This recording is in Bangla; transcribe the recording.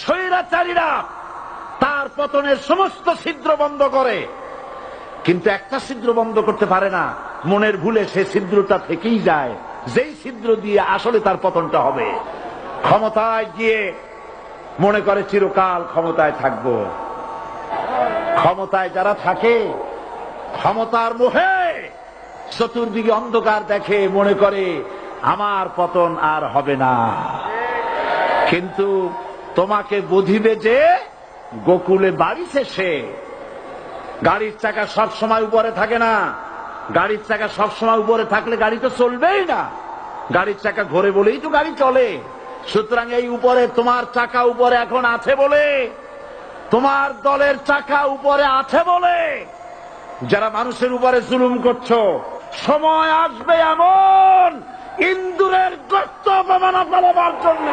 স্বৈরাচারীরা তার পতনের সমস্ত ছিদ্র বন্ধ করে, কিন্তু একটা ছিদ্র বন্ধ করতে পারে না। মনের ভুলে সে ছিদ্রটা থেকেই যায়, যেই ছিদ্র দিয়ে আসলে তার পতনটা হবে। ক্ষমতায় গিয়ে মনে করে চিরকাল ক্ষমতায় থাকবো। ক্ষমতায় যারা থাকে ক্ষমতার মোহে চতুর্দিকে অন্ধকার দেখে, মনে করে আমার পতন আর হবে না। কিন্তু তোমাকে বুঝিবে যে গোকুলে বাড়ি শেষে। গাড়ির চাকা সব সময় উপরে থাকে না। গাড়ির চাকা সব সময় উপরে থাকলে গাড়ি তো চলবেই না। গাড়ির চাকা ঘোরে বলেই তো গাড়ি চলে। সুতরাং এই উপরে তোমার চাকা উপরে এখন আছে বলে, তোমার দলের চাকা উপরে আছে বলে যারা মানুষের উপরে জুলুম করছো, সময় আসবে এমন ইন্দুরের গর্ত অপমানা পালাবার জন্য